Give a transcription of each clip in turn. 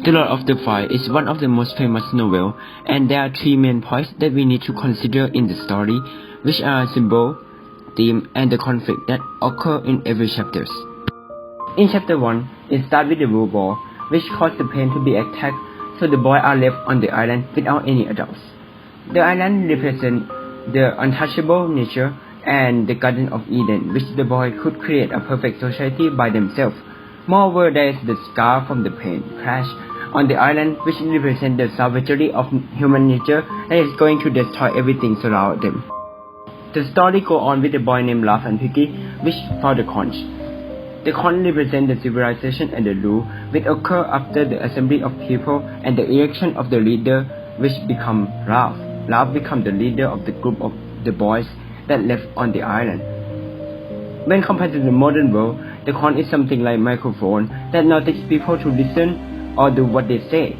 The Lord of the Fire is one of the most famous novels, and there are three main points that we need to consider in the story, which are symbol, theme, and the conflict that occur in every chapter. In chapter 1, it starts with the World War, which caused the plane to be attacked, so the boys are left on the island without any adults. The island represents the untouchable nature and the Garden of Eden, which the boys could create a perfect society by themselves. Moreover, there is the scar from the plane crash on the island, which represents the savagery of human nature that is going to destroy everything surrounding them. The story goes on with a boy named Love and Piggy, which found the conch. The conch represents the civilization and the rule, which occur after the assembly of people and the election of the leader, which become Love. Love becomes the leader of the group of the boys that left on the island. When compared to the modern world, the conch is something like a microphone that now takes people to listen or do what they say.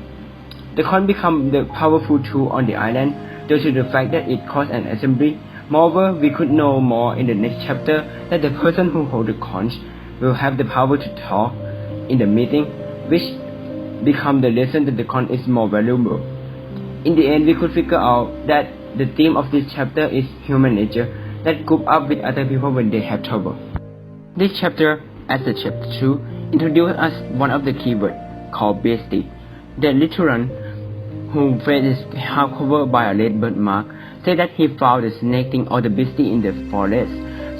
The conch becomes the powerful tool on the island due to the fact that it caused an assembly. Moreover, we could know more in the next chapter that the person who holds the conch will have the power to talk in the meeting, which becomes the lesson that the conch is more valuable. In the end, we could figure out that the theme of this chapter is human nature that group up with other people when they have trouble. This chapter, as the chapter 2, introduces us one of the keywords called beastie. The Lithuanian, whose face is half covered by a red birthmark, said that he found the snake thing or the beastie in the forest.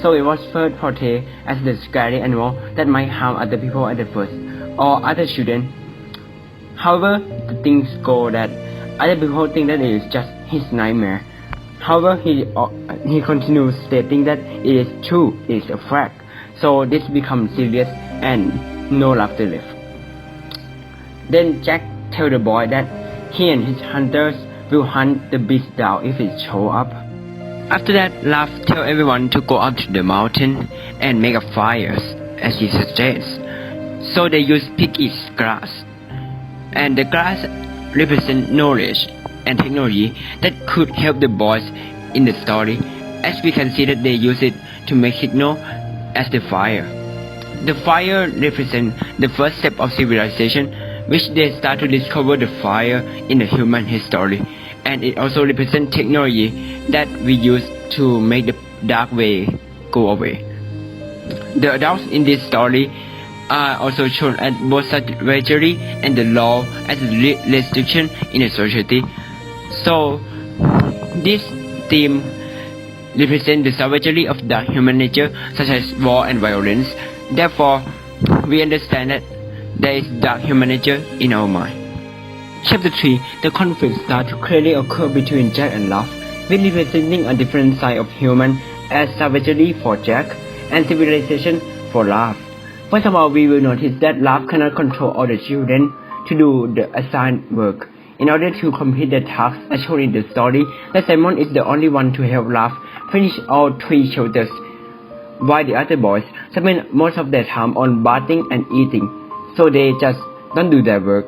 So it was first portrayed as the scary animal that might harm other people at the first, or other children. However, the things go that other people think that it is just his nightmare. However, he continues stating that it is true, it is a fact. So this becomes serious and no laughter left. Then Jack tells the boy that he and his hunters will hunt the beast down if it shows up. After that, Love tells everyone to go up to the mountain and make a fire, as he suggests. So they use Piggy's glass. And the glass represents knowledge and technology that could help the boys in the story, as we can see that they use it to make signal as the fire. The fire represents the first step of civilization, which they start to discover the fire in the human history, and it also represents technology that we use to make the dark way go away. The adults in this story are also shown as both savagery and the law as a restriction in a society. So, this theme represents the savagery of the human nature, such as war and violence. Therefore, we understand that there is dark human nature in our mind. Chapter 3, the conflict starts to clearly occur between Jack and Love, with representing a different side of human as savagery for Jack and civilization for Love. First of all, we will notice that Love cannot control all the children to do the assigned work. In order to complete the task as shown in the story, that Simon is the only one to help Love finish all 3 chapters, while the other boys spend most of their time on bathing and eating, so they just don't do their work.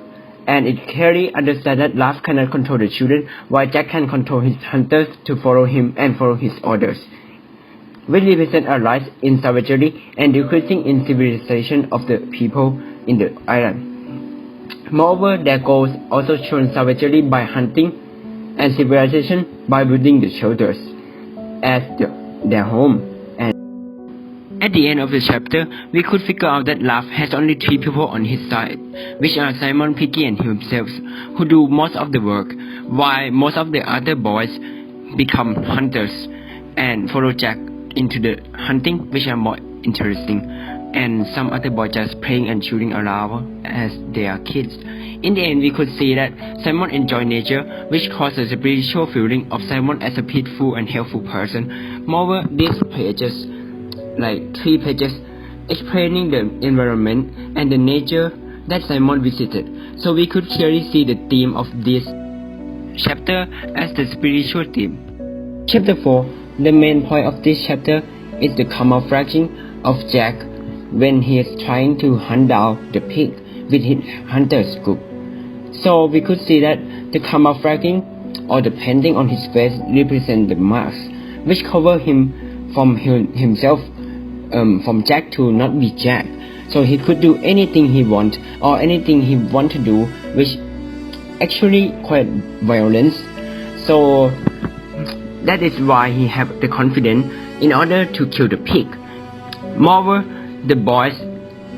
And it clearly understands that Love cannot control the children, while Jack can control his hunters to follow him and follow his orders, which represent a rise in savagery and decreasing in civilization of the people in the island. Moreover, their goals also show savagery by hunting and civilization by building the shelters as their home. And at the end of the chapter, we could figure out that Love has only 3 people on his side, which are Simon, Piggy, and himself, who do most of the work, while most of the other boys become hunters and follow Jack into the hunting, which are more interesting, and some other boys just playing and shooting around as they are kids. In the end, we could see that Simon enjoys nature, which causes a spiritual feeling of Simon as a peaceful and helpful person. Moreover, these pages, like 3 pages, explaining the environment and the nature that Simon visited. So we could clearly see the theme of this chapter as the spiritual theme. Chapter 4, the main point of this chapter is the camouflaging of Jack when he is trying to hunt down the pig with his hunter's group. So we could see that the camouflaging or the painting on his face represents the mask, which cover him from himself, from Jack to not be Jack. so he could do anything he want or anything he want to do, which actually quite violence. So that is why he have the confidence in order to kill the pig. Moreover, the boys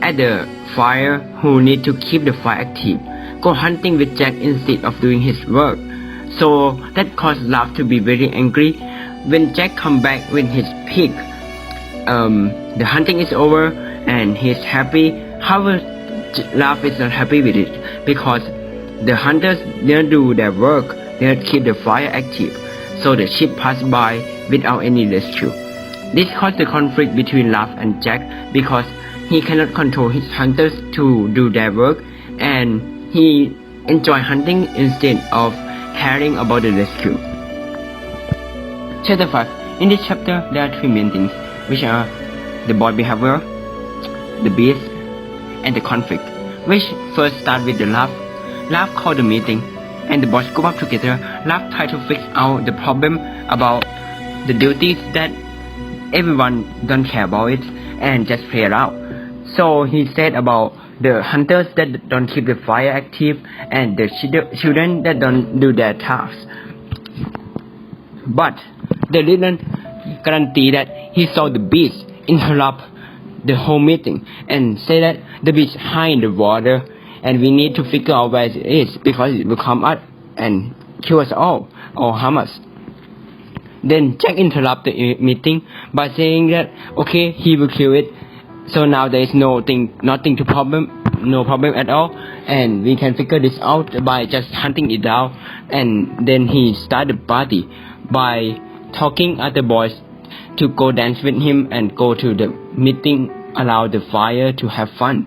at the fire who need to keep the fire active go hunting with Jack instead of doing his work. So that caused Laugh to be very angry. When Jack come back with his pig, the hunting is over and he's happy. However, Laugh is not happy with it because the hunters didn't do their work, they didn't keep the fire active, so the ship passed by without any rescue. This caused the conflict between Laugh and Jack because he cannot control his hunters to do their work, and he enjoy hunting instead of caring about the rescue. Chapter 5. In this chapter, there are three main things, which are the boy behavior, the beast, and the conflict, which first start with the Laugh. Laugh called the meeting, and the boys group up together. Laugh tried to fix out the problem about the duties that everyone don't care about it and just play it out. So he said about the hunters that don't keep the fire active and the children that don't do their tasks. But they didn't guarantee that he saw the beast interrupt the whole meeting and say that the beast high in the water and we need to figure out where it is because it will come up and kill us all or harm us. Then Jack interrupted the meeting by saying that okay, he will kill it. So now there is no problem at all, and we can figure this out by just hunting it down. And then he started the party by talking other boys to go dance with him and go to the meeting, allow the fire to have fun.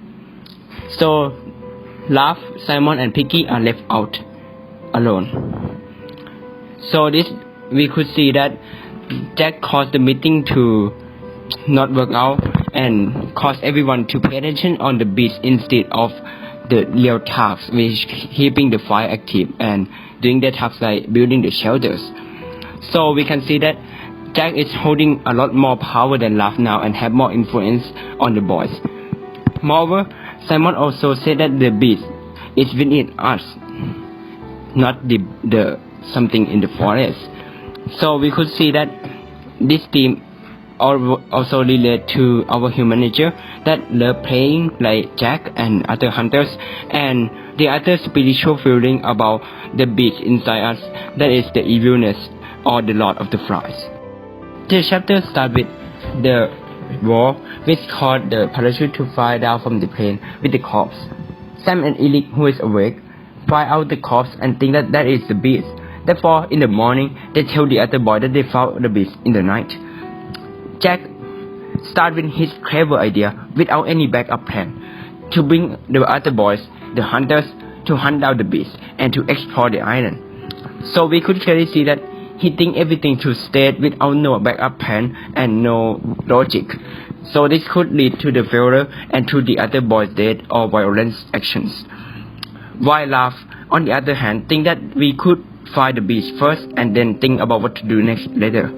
So Laugh, Simon and Piggy are left out alone. So this we could see that Jack caused the meeting to not work out and caused everyone to pay attention on the beach instead of the real tasks, which keeping the fire active and doing the tasks like building the shelters. So we can see that Jack is holding a lot more power than Laugh now and have more influence on the boys. Moreover, Simon also said that the beast is within us, not the something in the forest. So we could see that this theme also relate to our human nature that love playing like Jack and other hunters, and the other spiritual feeling about the beast inside us, that is the evilness or the Lord of the Flies. The chapter starts with the war, which caused the parachute to fly down from the plane with the corpse. Sam and Eric, who is awake, fly out the corpse and think that that is the beast. Therefore, in the morning, they tell the other boy that they found the beast in the night. Jack starts with his clever idea without any backup plan to bring the other boys, the hunters, to hunt down the beast and to explore the island. So we could clearly see that he thinks everything to stay without no backup plan and no logic. So this could lead to the failure and to the other boys' death or violent actions. While Laugh, on the other hand, think that we could find the beast first and then think about what to do next later.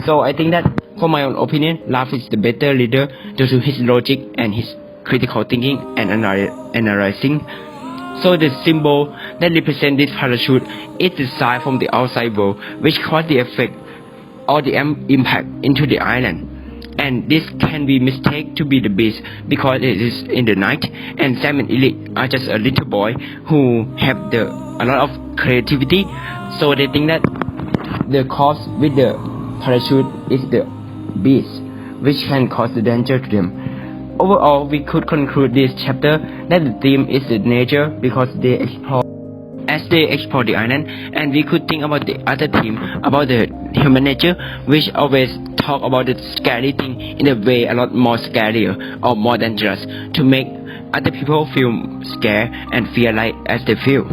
So I think that, for my own opinion, Laugh is the better leader due to his logic and his critical thinking and analyzing. So the symbol that represents this parachute is the sign from the outside world, which causes the effect or the impact into the island. And this can be mistaken to be the beast because it is in the night, and Sam and Eric are just a little boy who have a lot of creativity. So they think that the cause with the parachute is the beast, which can cause the danger to them. Overall, we could conclude this chapter that the theme is the nature because they explore the island, and we could think about the other theme about the human nature, which always talk about the scary thing in a way a lot more scarier or more dangerous to make other people feel scared and fear like as they feel.